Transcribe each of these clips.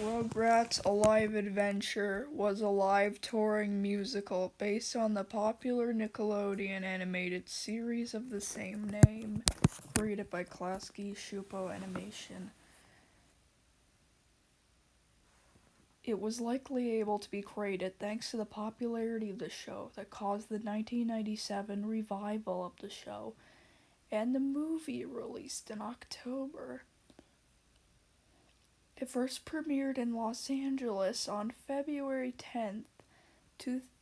Rugrats: A Live Adventure was a live touring musical based on the popular Nickelodeon animated series of the same name, created by Klasky Schupo Animation. It was likely able to be created thanks to the popularity of the show that caused the 1997 revival of the show, and the movie released in October. It first premiered in Los Angeles on February 10th,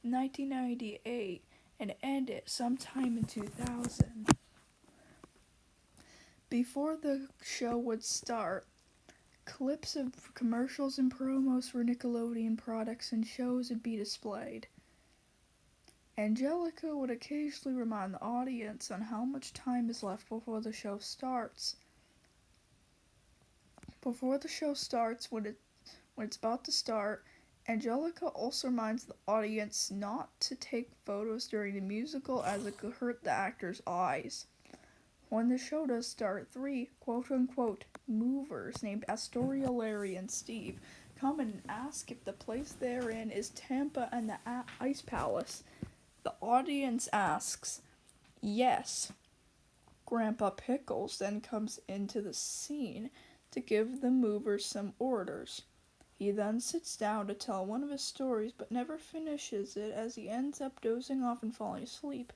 1998, and ended sometime in 2000. Before the show would start, clips of commercials and promos for Nickelodeon products and shows would be displayed. Angelica would occasionally remind the audience on how much time is left before the show starts. When it's about to start, Angelica also reminds the audience not to take photos during the musical as it could hurt the actors' eyes. When the show does start, three quote-unquote movers named Astoria, Larry, and Steve come and ask if the place they're in is Tampa and the Ice Palace. The audience asks, yes. Grandpa Pickles then comes into the scene to give the movers some orders. He then sits down to tell one of his stories but never finishes it as he ends up dozing off and falling asleep.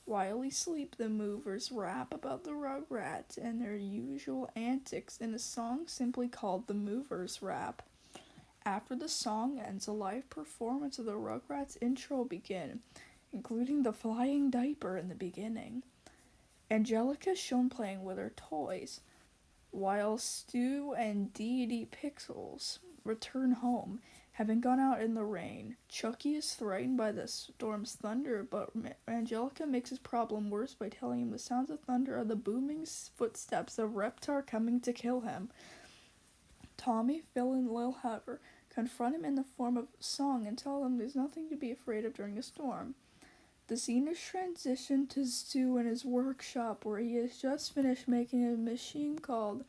While he sleeps, the movers rap about the Rugrats and their usual antics in a song simply called The Movers Rap. After the song ends, a live performance of the Rugrats intro begins, including the flying diaper in the beginning. Angelica is shown playing with her toys, while Stu and Dee Pixels return home, having gone out in the rain. Chucky is threatened by the storm's thunder, but Angelica makes his problem worse by telling him the sounds of thunder are the booming footsteps of Reptar coming to kill him. Tommy, Phil, and Lil, however, confront him in the form of a song and tell him there's nothing to be afraid of during a storm. The scene is transitioned to Stu in his workshop, where he has just finished making a machine called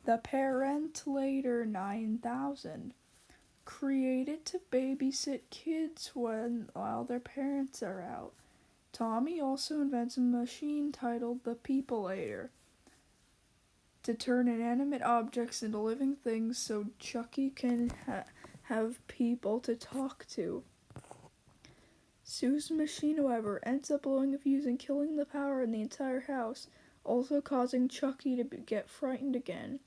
the Parentlator 9000, created to babysit kids while their parents are out. Tommy also invents a machine titled the Peopleator to turn inanimate objects into living things so Chucky can have people to talk to. Sue's machine, however, ends up blowing a fuse and killing the power in the entire house, also causing Chucky to get frightened again.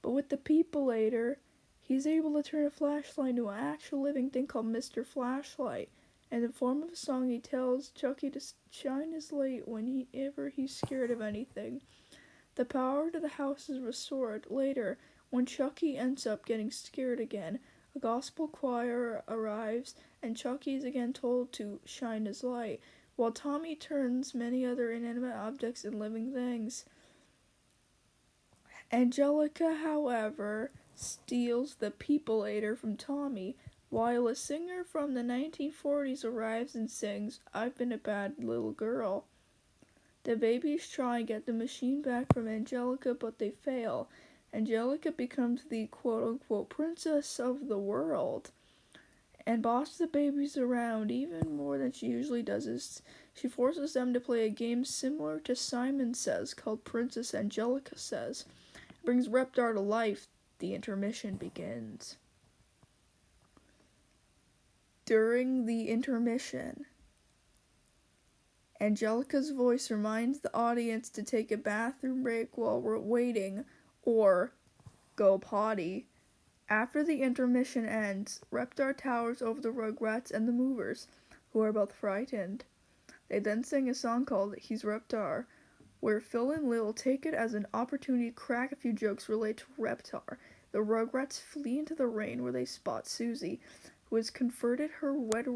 But with the Peopleator, he's able to turn a flashlight into an actual living thing called Mr. Flashlight. In the form of a song, he tells Chucky to shine his light whenever he's scared of anything. The power to the house is restored. Later, when Chucky ends up getting scared again, a gospel choir arrives, and Chucky is again told to shine his light, while Tommy turns many other inanimate objects into living things. Angelica, however, steals the Peopleator from Tommy, while a singer from the 1940s arrives and sings, "I've been a bad little girl." The babies try and get the machine back from Angelica, but they fail. Angelica becomes the quote-unquote princess of the world and bosses the babies around even more than she usually does. She forces them to play a game similar to Simon Says called Princess Angelica Says. It brings Reptar to life. The intermission begins. During the intermission, Angelica's voice reminds the audience to take a bathroom break while we're waiting, or go potty. After the intermission ends, Reptar towers over the Rugrats and the Movers, who are both frightened. They then sing a song called He's Reptar, where Phil and Lil take it as an opportunity to crack a few jokes related to Reptar. The Rugrats flee into the rain where they spot Susie, who has converted her wet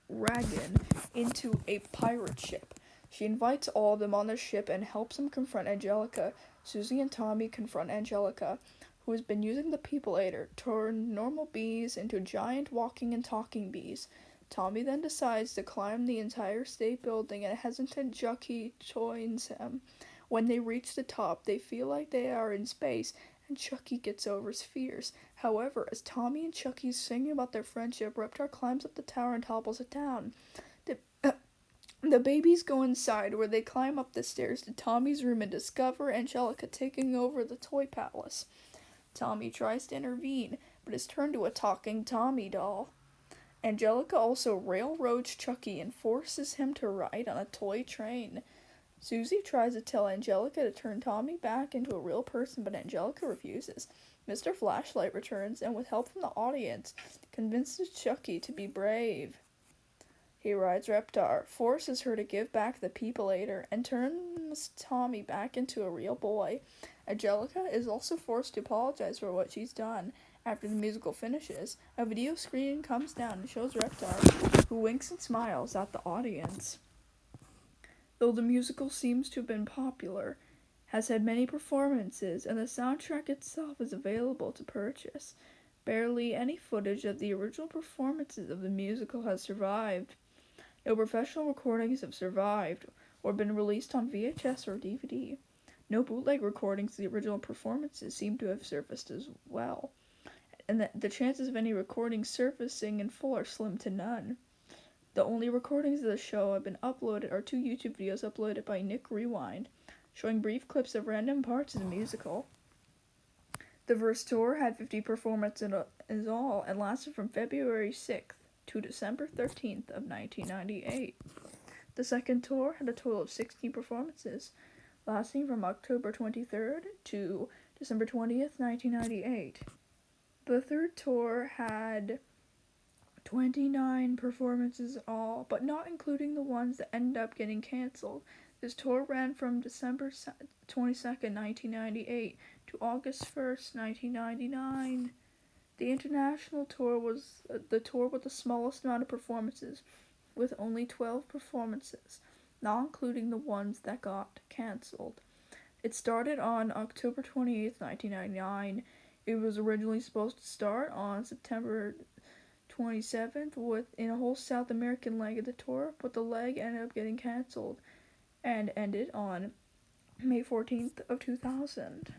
wagon into a pirate ship. She invites all of them on the ship and helps them confront Angelica. Susie and Tommy confront Angelica, who has been using the Peopleator to turn normal bees into giant walking and talking bees. Tommy then decides to climb the entire state building, and a hesitant Chucky joins him. When they reach the top, they feel like they are in space, and Chucky gets over his fears. However, as Tommy and Chucky's singing about their friendship, Reptar climbs up the tower and topples it down. The babies go inside, where they climb up the stairs to Tommy's room and discover Angelica taking over the toy palace. Tommy tries to intervene, but is turned to a talking Tommy doll. Angelica also railroads Chucky and forces him to ride on a toy train. Susie tries to tell Angelica to turn Tommy back into a real person, but Angelica refuses. Mr. Flashlight returns, and with help from the audience, convinces Chucky to be brave. He rides Reptar, forces her to give back the People-Eater, and turns Tommy back into a real boy. Angelica is also forced to apologize for what she's done. After the musical finishes, a video screen comes down and shows Reptar, who winks and smiles at the audience. Though the musical seems to have been popular, has had many performances, and the soundtrack itself is available to purchase, barely any footage of the original performances of the musical has survived. No professional recordings have survived or been released on VHS or DVD. No bootleg recordings of the original performances seem to have surfaced as well, and the chances of any recordings surfacing in full are slim to none. The only recordings of the show have been uploaded are 2 YouTube videos uploaded by Nick Rewind, showing brief clips of random parts of the musical. The first tour had 50 performances in all and lasted from February 6th to December 13th of 1998. The second tour had a total of 16 performances, lasting from October 23rd to December 20th, 1998. The third tour had 29 performances in all, but not including the ones that ended up getting cancelled. This tour ran from December 22nd, 1998 to August 1st, 1999. The international tour was the tour with the smallest amount of performances, with only 12 performances, not including the ones that got cancelled. It started on October 28th, 1999. It was originally supposed to start on September 27th in a whole South American leg of the tour, but the leg ended up getting cancelled and ended on May 14th of 2000.